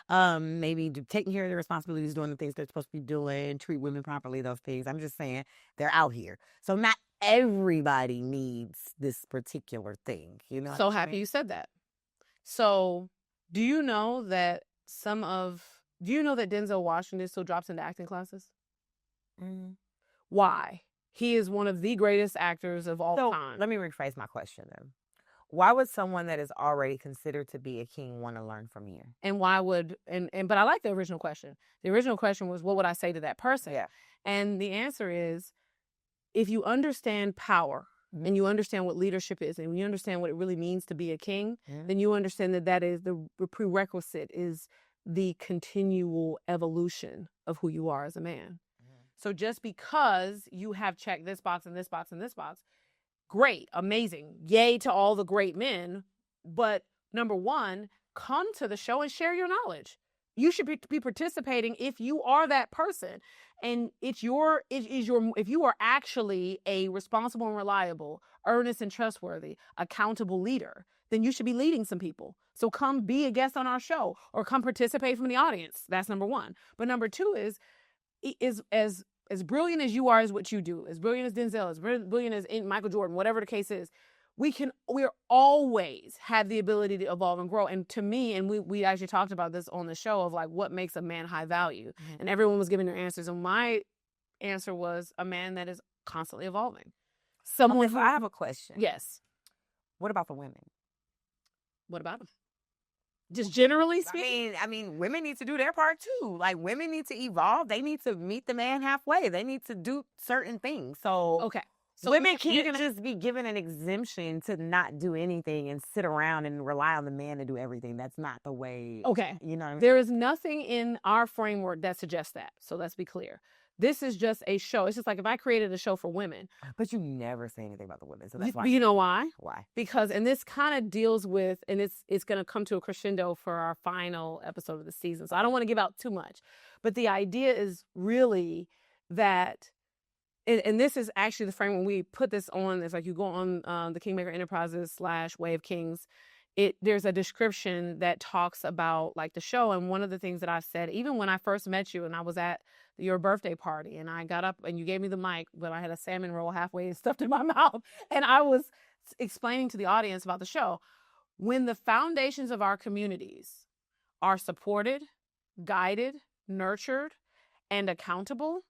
Maybe taking care of their responsibilities, doing the things they're supposed to be doing, treat women properly, those things. I'm just saying they're out here. So not everybody needs this particular thing, you know? So happy you said that. So do you know that Denzel Washington still drops into acting classes? Mm. Why? He is one of the greatest actors of all time. Let me rephrase my question then. Why would someone that is already considered to be a king want to learn from you? And why would but I like the original question. The original question was, what would I say to that person? Yeah. And the answer is, if you understand power and you understand what leadership is and you understand what it really means to be a king, then you understand that is the prerequisite is the continual evolution of who you are as a man. So just because you have checked this box and this box and this box, great, amazing, yay to all the great men. But number one, come to the show and share your knowledge. You should be participating if you are that person. And if you are actually a responsible and reliable, earnest and trustworthy, accountable leader, then you should be leading some people. So come be a guest on our show or come participate from the audience. That's number one. But number two is as brilliant as you are is what you do, as brilliant as Denzel, as brilliant as Michael Jordan, whatever the case is, we're always have the ability to evolve and grow. And to me, and we actually talked about this on the show of like what makes a man high value. And everyone was giving their answers. And my answer was a man that is constantly evolving. If I have a question. Yes. What about the women? What about them? Just generally speaking? I mean, women need to do their part too. Like, women need to evolve. They need to meet the man halfway. They need to do certain things. So, okay. So women can't just be given an exemption to not do anything and sit around and rely on the man to do everything. That's not the way. Okay. You know what I mean? There is nothing in our framework that suggests that. So let's be clear. This is just a show. It's just like if I created a show for women. But you never say anything about the women. So that's why. You know why? Why? Because, and this kind of deals with, and it's going to come to a crescendo for our final episode of the season. So I don't want to give out too much. But the idea is really that, and this is actually the frame when we put this on, it's like you go on the Kingmaker Enterprises / Way of Kingz. There's a description that talks about like the show. And one of the things that I said, even when I first met you and I was at your birthday party and I got up and you gave me the mic, but I had a salmon roll halfway stuffed in my mouth. And I was explaining to the audience about the show. When the foundations of our communities are supported, guided, nurtured, and accountable,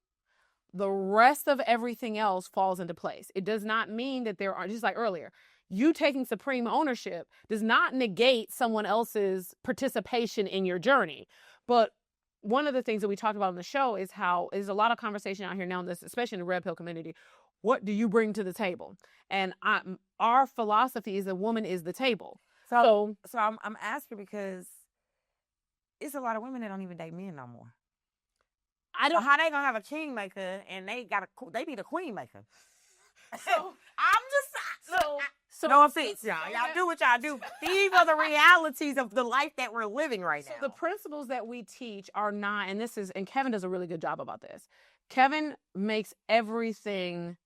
the rest of everything else falls into place. It does not mean that there are, just like earlier, you taking supreme ownership does not negate someone else's participation in your journey. But one of the things that we talked about on the show is how there's a lot of conversation out here now, especially in the red pill community. What do you bring to the table? And our philosophy is a woman is the table. So I'm asking because it's a lot of women that don't even date men no more. So how they gonna have a kingmaker and they need a queen maker? So no offense, y'all. Y'all do what y'all do. These are the realities of the life that we're living right now. So the principles that we teach are not, and Kevin does a really good job about this. Kevin makes everything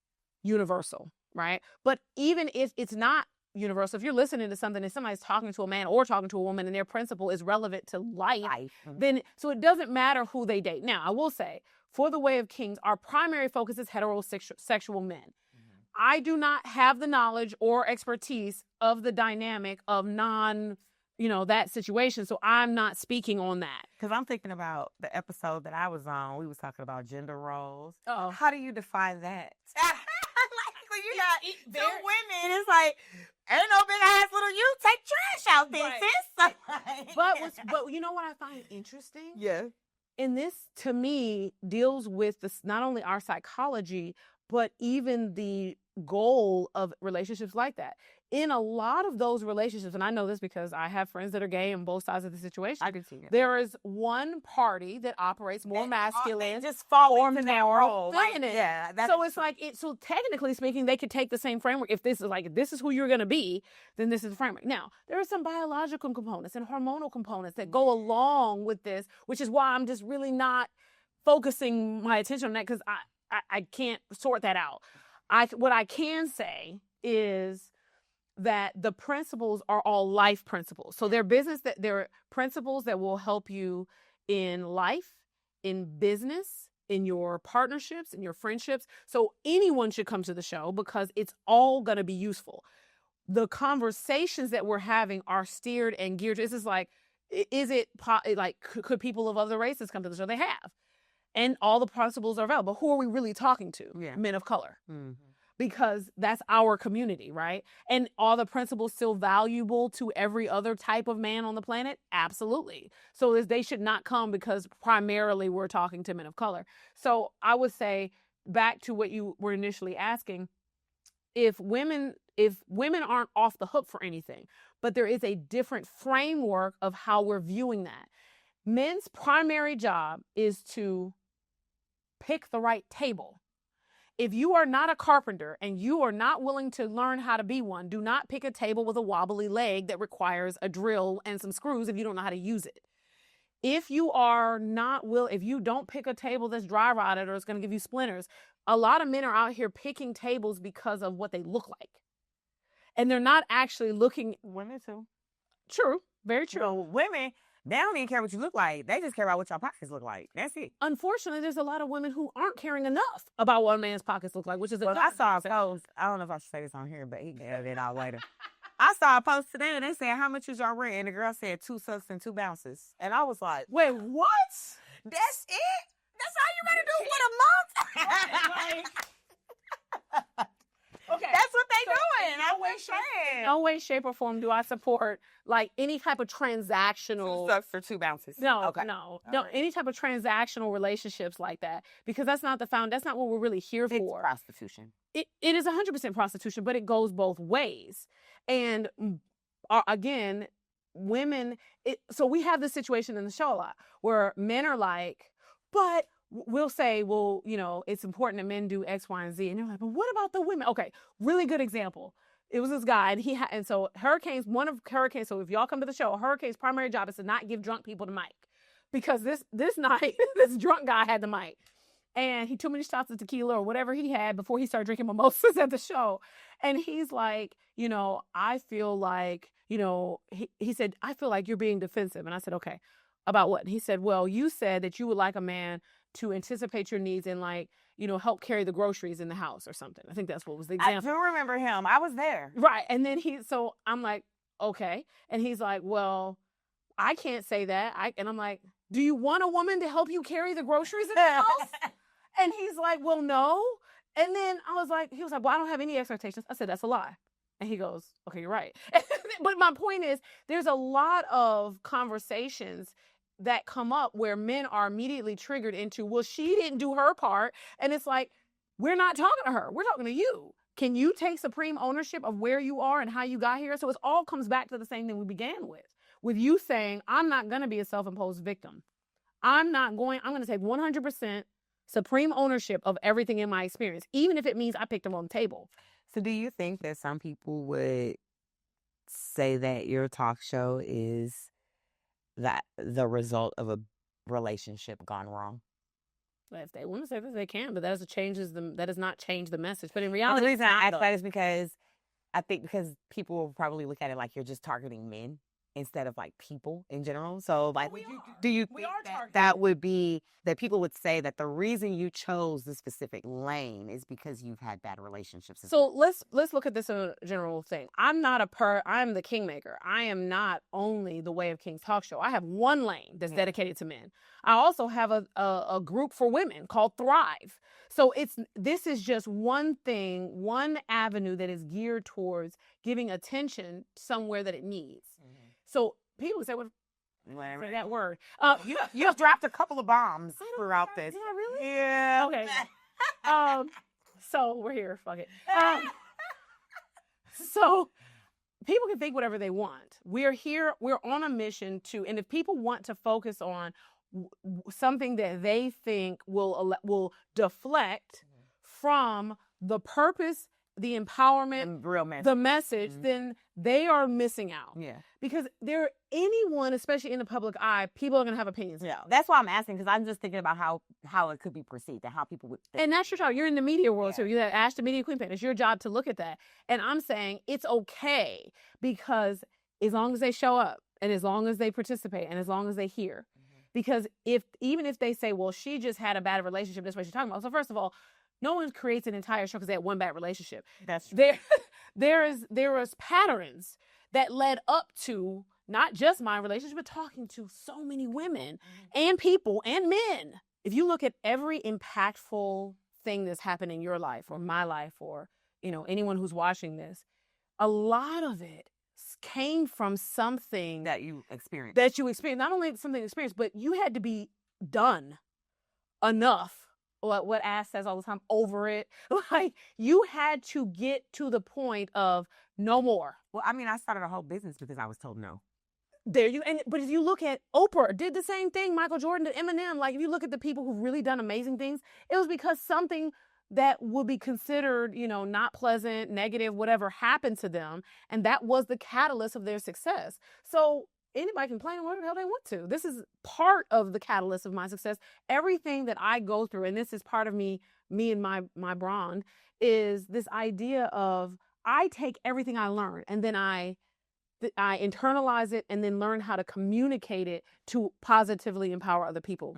universal, right? But even if it's not universal, if you're listening to something and somebody's talking to a man or talking to a woman and their principle is relevant to life. Then so it doesn't matter who they date. Now, I will say, for the Way of Kingz, our primary focus is heterosexual men. I do not have the knowledge or expertise of the dynamic of that situation. So I'm not speaking on that. Because I'm thinking about the episode that I was on. We was talking about gender roles. Oh. How do you define that? Like when you got two women, it's like, ain't no big ass little you take trash out there, sis. But you know what I find interesting? Yeah. And this, to me, deals with not only our psychology, but even the goal of relationships like that. in a lot of those relationships, and I know this because I have friends that are gay on both sides of the situation. I can see that. There is one party that operates more masculine, just fall or into that more role. feminine. So it's like so technically speaking, they could take the same framework. If this is who you're gonna be, then this is the framework. Now, there are some biological components and hormonal components that go along with this, which is why I'm just really not focusing my attention on that, because I can't sort that out. What I can say is that the principles are all life principles. So they're principles that will help you in life, in business, in your partnerships, in your friendships. So anyone should come to the show because it's all going to be useful. The conversations that we're having are steered and geared. This is like, could people of other races come to the show? They have. And all the principles are available. Who are we really talking to? Yeah. Men of color. Mm-hmm. Because that's our community, right? And are the principles still valuable to every other type of man on the planet? Absolutely. So they should not come because primarily we're talking to men of color. So I would say, back to what you were initially asking, if women aren't off the hook for anything, but there is a different framework of how we're viewing that. Men's primary job is to pick the right table. If you are not a carpenter and you are not willing to learn how to be one, do not pick a table with a wobbly leg that requires a drill and some screws if you don't know how to use it. If you don't pick a table that's dry rotted or it's going to give you splinters, a lot of men are out here picking tables because of what they look like. And they're not actually looking. Women too. True. Very true. So women, they don't even care what you look like. They just care about what your pockets look like. That's it. Unfortunately, there's a lot of women who aren't caring enough about what a man's pockets look like, which is I saw a post. I don't know if I should say this on here, but he can edit it out later. I saw a post today and they said, how much is your rent? And the girl said 2 sucks and 2 bounces. And I was like, wait, what? That's it? That's all you gotta do for the month? Okay. That's what they doing. No way, shape, or form do I support like any type of transactional. 2 sucks for 2 bounces. No, okay. no, right. Any type of transactional relationships like that, because that's not that's not what we're really here for. It's prostitution. It is 100% prostitution, but it goes both ways. And again, women. So we have this situation in the show a lot where men are like, but. We'll say, well, it's important that men do X, Y, and Z. And you're like, but what about the women? Okay, really good example. It was this guy, and so so if y'all come to the show, Hurricane's primary job is to not give drunk people the mic. Because this night, this drunk guy had the mic. And he too many shots of tequila or whatever he had before he started drinking mimosas at the show. And he's like, I feel like, he said, I feel like you're being defensive. And I said, okay, about what? And he said, well, you said that you would like a man to anticipate your needs and help carry the groceries in the house or something. I think that's what was the example. I do remember him. I was there. Right. And then so I'm like, okay. And he's like, well, I can't say that. And I'm like, do you want a woman to help you carry the groceries in the house? And he's like, well, no. And then he was like, well, I don't have any expectations. I said, that's a lie. And he goes, okay, you're right. But my point is, there's a lot of conversations that come up where men are immediately triggered into, well, she didn't do her part. And it's like, we're not talking to her. We're talking to you. Can you take supreme ownership of where you are and how you got here? So it all comes back to the same thing we began with you saying, I'm not going to be a self-imposed victim. I'm going to take 100% supreme ownership of everything in my experience, even if it means I picked them on the table. So do you think that some people would say that your talk show is the result of a relationship gone wrong? But if they want to say this, they can, but that does not change the message. But in reality, the reason I ask that is because I think people will probably look at it like you're just targeting men instead of like people in general. So like, do you think that would be that people would say that the reason you chose the specific lane is because you've had bad relationships? So let's look at this in a general thing. I'm the kingmaker. I am not only the Way of Kingz talk show. I have one lane that's dedicated to men. I also have a group for women called Thrive. So this is just one thing, one avenue that is geared towards giving attention somewhere that it needs. So people say, well, say that word. You have dropped a couple of bombs throughout this. Did I really? Yeah. Okay. So we're here. Fuck it. So people can think whatever they want. We're here, we're on a mission to, and if people want to focus on something that they think will deflect from the purpose, the empowerment, And real message. the message, then they are missing out. Yeah. Because anyone, especially in the public eye, people are going to have opinions. Yeah. That's why I'm asking, because I'm just thinking about how it could be perceived and how people would think. And that's your job. You're in the media world, too. You have Ash, the media queen pin. It's your job to look at that. And I'm saying it's okay, because as long as they show up and as long as they participate and as long as they hear, because even if they say, well, she just had a bad relationship, that's what she's talking about. So first of all, no one creates an entire show because they had one bad relationship. That's true. There was patterns that led up to not just my relationship, but talking to so many women and people and men. If you look at every impactful thing that's happened in your life or my life or, anyone who's watching this, a lot of it came from something that you experienced. Not only something you experienced, but you had to be done enough. What Ash says all the time, over it. Like, you had to get to the point of no more. Well, I mean, I started a whole business because I was told no. But if you look at Oprah, did the same thing. Michael Jordan did, Eminem. Like, if you look at the people who've really done amazing things, it was because something that would be considered, not pleasant, negative, whatever happened to them. And that was the catalyst of their success. So anybody can play whatever the hell they want to. This is part of the catalyst of my success. Everything that I go through, and this is part of me and my brand, is this idea of I take everything I learn and then I internalize it and then learn how to communicate it to positively empower other people.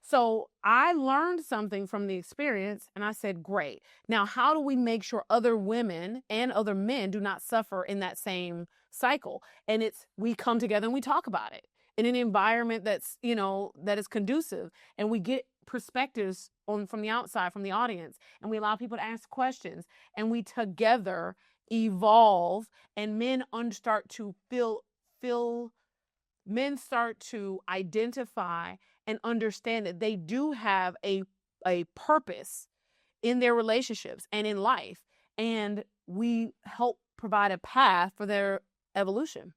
So I learned something from the experience and I said, great. Now, how do we make sure other women and other men do not suffer in that same cycle? And we come together and we talk about it in an environment that's, that is conducive, and we get perspectives from the outside, from the audience, and we allow people to ask questions, and we together evolve, and men start to identify and understand that they do have a purpose in their relationships and in life. And we help provide a path for their evolution.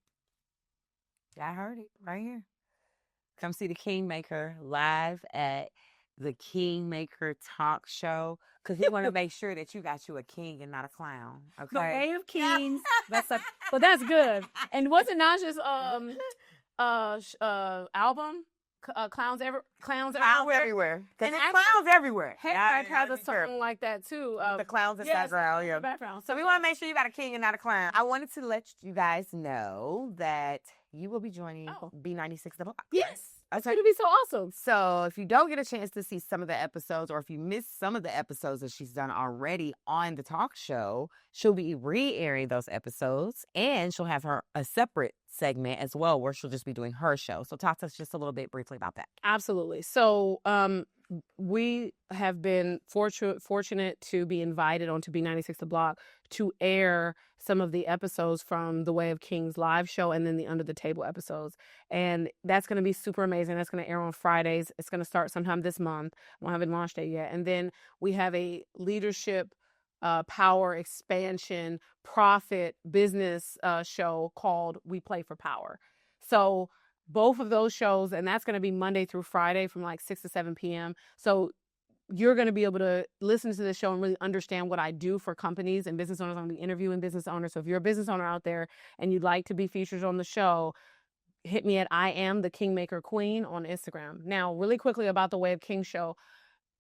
I heard it right here. Come see the Kingmaker live at the Kingmaker Talk Show, because we want to make sure that you got you a king and not a clown. Okay. The Way of Kingz. But that's good. And wasn't Naja's album? Clowns everywhere. And clowns everywhere. Heck has a song like that too. The clowns in the background. So we want to make sure you got a king and not a clown. I wanted to let you guys know that you will be joining B96 The Block. Yes. It's going to be so awesome. So if you don't get a chance to see some of the episodes, or if you missed some of the episodes that she's done already on the talk show, she'll be re-airing those episodes, and she'll have a separate segment as well where she'll just be doing her show. So talk to us just a little bit briefly about that. Absolutely. So we have been fortunate to be invited onto B96 The Block to air some of the episodes from the Way of Kingz live show and then the Under the Table episodes. And that's going to be super amazing. That's going to air on Fridays. It's going to start sometime this month. I don't have a launch date yet. And then we have a leadership power expansion profit business show called We Play for Power. So both of those shows, and that's going to be Monday through Friday from like 6 to 7 p.m. So you're going to be able to listen to this show and really understand what I do for companies and business owners. I'm going to be interviewing business owners. So if you're a business owner out there and you'd like to be featured on the show, hit me at I Am the Kingmaker Queen on Instagram. Now, really quickly about the Way of Kingz show.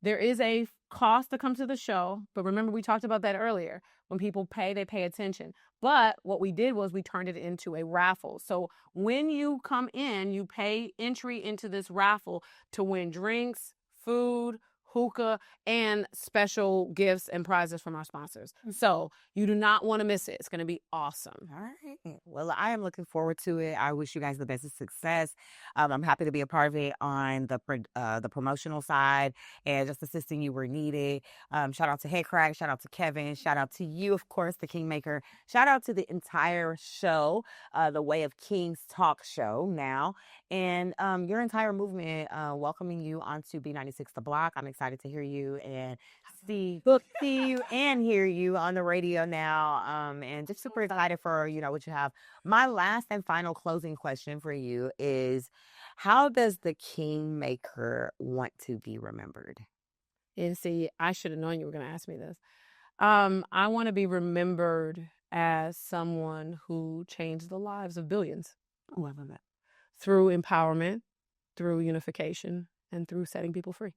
There is a cost to come to the show, but remember we talked about that earlier. When people pay, they pay attention. But what we did was we turned it into a raffle. So when you come in, you pay entry into this raffle to win drinks, food, hookah, and special gifts and prizes from our sponsors. So you do not want to miss it. It's going to be awesome. All right. Well, I am looking forward to it. I wish you guys the best of success. I'm happy to be a part of it on the promotional side and just assisting you where needed. Shout out to Head Crack. Shout out to Kevin. Shout out to you, of course, the Kingmaker. Shout out to the entire show, the Way of Kingz Talk Show now, and your entire movement welcoming you onto B96 The Block. I'm excited excited to hear you and see you and hear you on the radio now. And just super excited for, what you have. My last and final closing question for you is, how does the Kingmaker want to be remembered? And see, I should have known you were going to ask me this. I want to be remembered as someone who changed the lives of billions. Oh, I love that. Through empowerment, through unification, and through setting people free.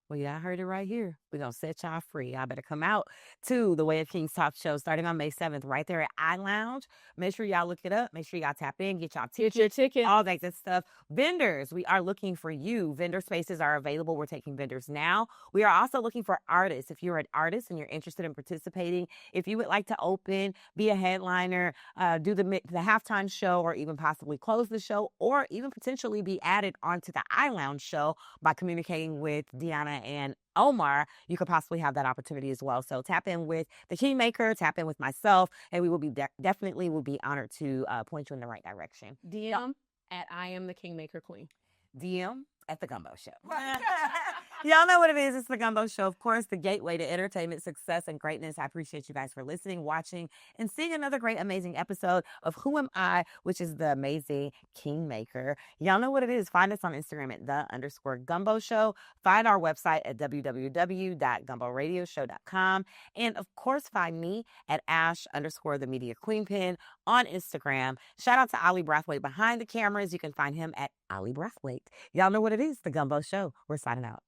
Well, yeah, I heard it right here. We're going to set y'all free. I better come out to the Way of Kingz talk show starting on May 7th right there at iLounge. Make sure y'all look it up. Make sure y'all tap in, get y'all tickets. Get your ticket. All that good stuff. Vendors, we are looking for you. Vendor spaces are available. We're taking vendors now. We are also looking for artists. If you're an artist and you're interested in participating, if you would like to open, be a headliner, do the halftime show, or even possibly close the show, or even potentially be added onto the iLounge show by communicating with Deanna and Omar, you could possibly have that opportunity as well. So tap in with the Kingmaker, tap in with myself, and we will be definitely will be honored to point you in the right direction. DM at I Am the Kingmaker Queen. DM at the Gumbo Show. Y'all know what it is. It's the Gumbo Show, of course, the gateway to entertainment, success, and greatness. I appreciate you guys for listening, watching, and seeing another great, amazing episode of Who Am I, which is the amazing Kingmaker. Y'all know what it is. Find us on Instagram at _Gumbo Show. Find our website at www.gumboradioshow.com. And, of course, find me at @the media queenpin on Instagram. Shout out to Ali Brathwaite behind the cameras. You can find him at Ali Brathwaite. Y'all know what it is. The Gumbo Show. We're signing out.